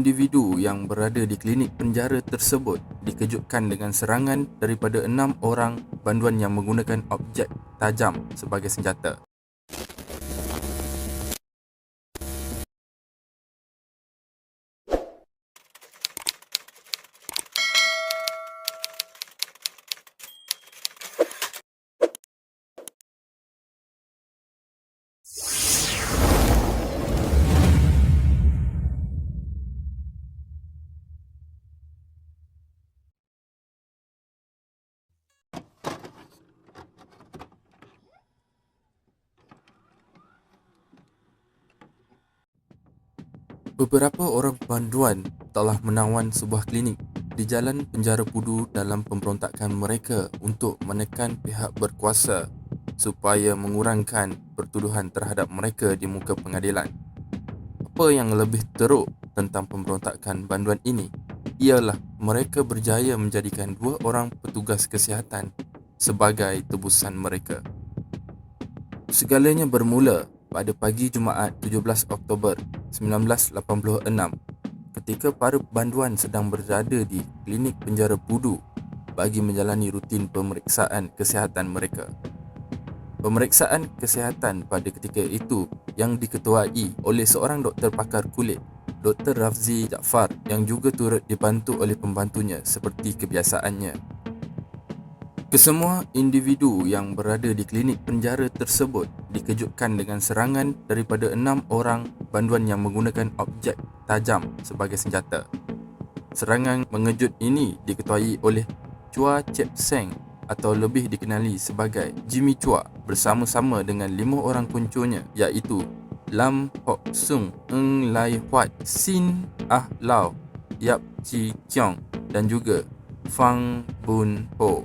individu yang berada di klinik penjara tersebut dikejutkan dengan serangan daripada 6 orang banduan yang menggunakan objek tajam sebagai senjata. Beberapa orang banduan telah menawan sebuah klinik di Jalan Penjara Pudu dalam pemberontakan mereka untuk menekan pihak berkuasa supaya mengurangkan pertuduhan terhadap mereka di muka pengadilan. Apa yang lebih teruk tentang pemberontakan banduan ini ialah mereka berjaya menjadikan 2 orang petugas kesihatan sebagai tebusan mereka. Segalanya bermula pada pagi Jumaat 17 Oktober 1986 ketika para banduan sedang berada di klinik penjara Pudu bagi menjalani rutin pemeriksaan kesihatan mereka. Pemeriksaan kesihatan pada ketika itu yang diketuai oleh seorang doktor pakar kulit, Dr. Rafzi Jaafar, yang juga turut dibantu oleh pembantunya seperti kebiasaannya. Kesemua individu yang berada di klinik penjara tersebut dikejutkan dengan serangan daripada 6 orang banduan yang menggunakan objek tajam sebagai senjata. Serangan mengejut ini diketuai oleh Chua Chep Seng atau lebih dikenali sebagai Jimmy Chua bersama-sama dengan 5 orang kuncunya, iaitu Lam Hock Sung, Ng Lai Huat, Sin Ah Lau, Yap Chi Kiong dan juga Fang Bun Ho.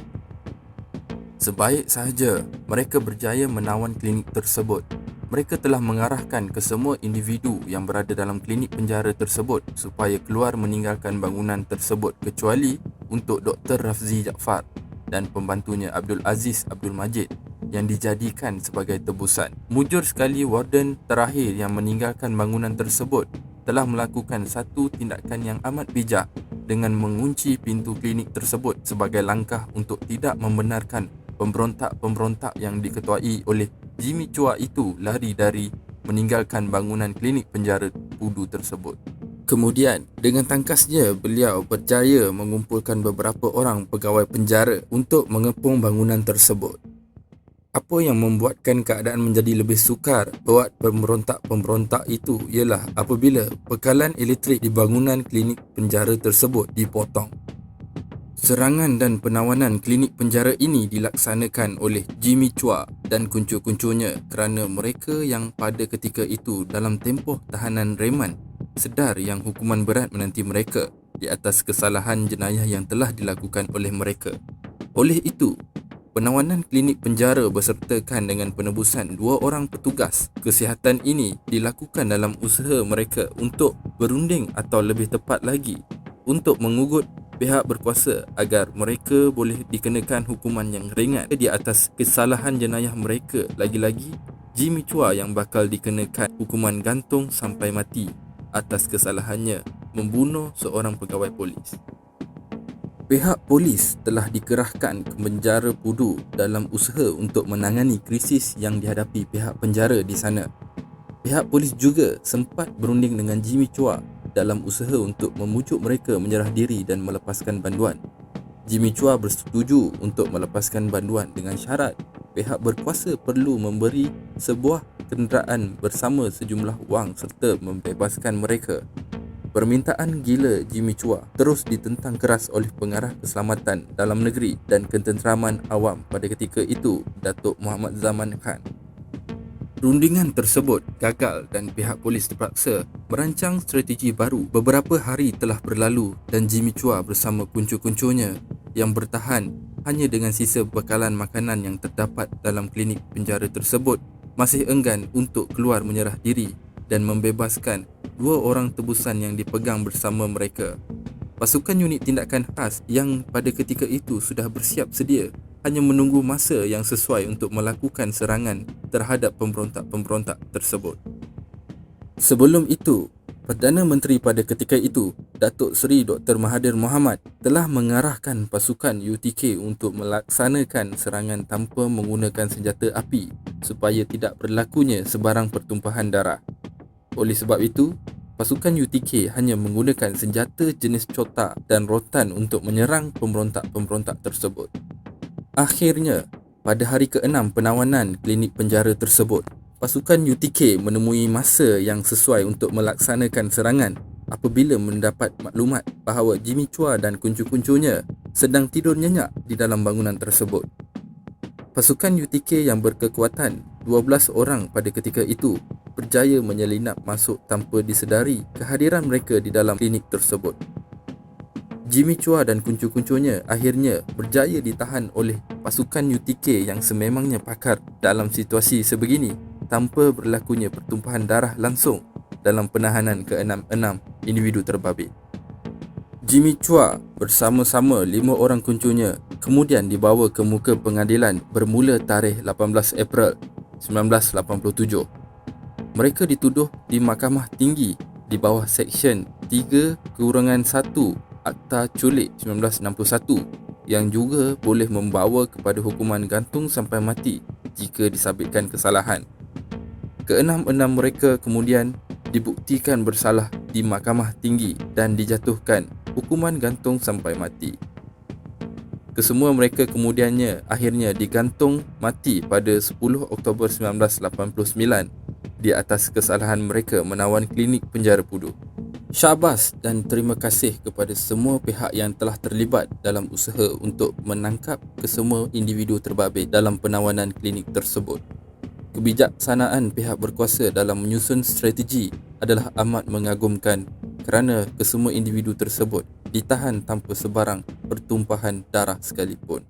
Sebaik sahaja mereka berjaya menawan klinik tersebut, mereka telah mengarahkan kesemua individu yang berada dalam klinik penjara tersebut supaya keluar meninggalkan bangunan tersebut kecuali untuk Dr. Rafzi Jaafar dan pembantunya Abdul Aziz Abdul Majid yang dijadikan sebagai tebusan. Mujur sekali warden terakhir yang meninggalkan bangunan tersebut telah melakukan satu tindakan yang amat bijak dengan mengunci pintu klinik tersebut sebagai langkah untuk tidak membenarkan pemberontak-pemberontak yang diketuai oleh Jimmy Chua itu lari dari meninggalkan bangunan klinik penjara Pudu tersebut. Kemudian, dengan tangkasnya beliau berjaya mengumpulkan beberapa orang pegawai penjara untuk mengepung bangunan tersebut. Apa yang membuatkan keadaan menjadi lebih sukar buat pemberontak-pemberontak itu ialah apabila bekalan elektrik di bangunan klinik penjara tersebut dipotong. Serangan dan penawanan klinik penjara ini dilaksanakan oleh Jimmy Chua dan kuncu-kuncunya kerana mereka yang pada ketika itu dalam tempoh tahanan reman sedar yang hukuman berat menanti mereka di atas kesalahan jenayah yang telah dilakukan oleh mereka. Oleh itu, penawanan klinik penjara bersertakan dengan penebusan 2 orang petugas kesihatan ini dilakukan dalam usaha mereka untuk berunding atau lebih tepat lagi untuk mengugut pihak berkuasa agar mereka boleh dikenakan hukuman yang ringan di atas kesalahan jenayah mereka. Lagi-lagi, Jimmy Chua yang bakal dikenakan hukuman gantung sampai mati atas kesalahannya membunuh seorang pegawai polis. Pihak polis telah dikerahkan ke penjara Pudu dalam usaha untuk menangani krisis yang dihadapi pihak penjara di sana. Pihak polis juga sempat berunding dengan Jimmy Chua dalam usaha untuk memujuk mereka menyerah diri dan melepaskan banduan. Jimmy Chua bersetuju untuk melepaskan banduan dengan syarat pihak berkuasa perlu memberi sebuah kenderaan bersama sejumlah wang serta membebaskan mereka. Permintaan gila Jimmy Chua terus ditentang keras oleh pengarah keselamatan dalam negeri dan ketenteraman awam pada ketika itu, Datuk Muhammad Zaman Khan. Rundingan tersebut gagal dan pihak polis terpaksa merancang strategi baru. Beberapa hari telah berlalu dan Jimmy Chua bersama kuncu-kuncunya yang bertahan hanya dengan sisa bekalan makanan yang terdapat dalam klinik penjara tersebut masih enggan untuk keluar menyerah diri dan membebaskan 2 orang tebusan yang dipegang bersama mereka. Pasukan unit tindakan khas yang pada ketika itu sudah bersiap sedia hanya menunggu masa yang sesuai untuk melakukan serangan terhadap pemberontak-pemberontak tersebut. Sebelum itu, Perdana Menteri pada ketika itu, Datuk Seri Dr. Mahathir Mohamad, telah mengarahkan pasukan UTK untuk melaksanakan serangan tanpa menggunakan senjata api supaya tidak berlakunya sebarang pertumpahan darah. Oleh sebab itu, pasukan UTK hanya menggunakan senjata jenis cota dan rotan untuk menyerang pemberontak-pemberontak tersebut. Akhirnya, pada hari ke-6 penawanan klinik penjara tersebut, pasukan UTK menemui masa yang sesuai untuk melaksanakan serangan apabila mendapat maklumat bahawa Jimmy Chua dan kuncu-kuncunya sedang tidur nyenyak di dalam bangunan tersebut. Pasukan UTK yang berkekuatan 12 orang pada ketika itu berjaya menyelinap masuk tanpa disedari kehadiran mereka di dalam klinik tersebut. Jimmy Chua dan kuncu-kuncunya akhirnya berjaya ditahan oleh pasukan UTK yang sememangnya pakar dalam situasi sebegini tanpa berlakunya pertumpahan darah langsung dalam penahanan ke-6 individu terbabit. Jimmy Chua bersama-sama 5 orang kuncunya kemudian dibawa ke muka pengadilan bermula tarikh 18 April 1987. Mereka dituduh di Mahkamah Tinggi di bawah Seksyen 3-1 Akta Culik 1961 yang juga boleh membawa kepada hukuman gantung sampai mati jika disabitkan kesalahan. Ke-6 mereka kemudian dibuktikan bersalah di Mahkamah Tinggi dan dijatuhkan hukuman gantung sampai mati. Kesemua mereka kemudiannya akhirnya digantung mati pada 10 Oktober 1989 di atas kesalahan mereka menawan klinik penjara Pudu. Syabas dan terima kasih kepada semua pihak yang telah terlibat dalam usaha untuk menangkap kesemua individu terbabit dalam penawanan klinik tersebut. Kebijaksanaan pihak berkuasa dalam menyusun strategi adalah amat mengagumkan kerana kesemua individu tersebut ditahan tanpa sebarang pertumpahan darah sekalipun.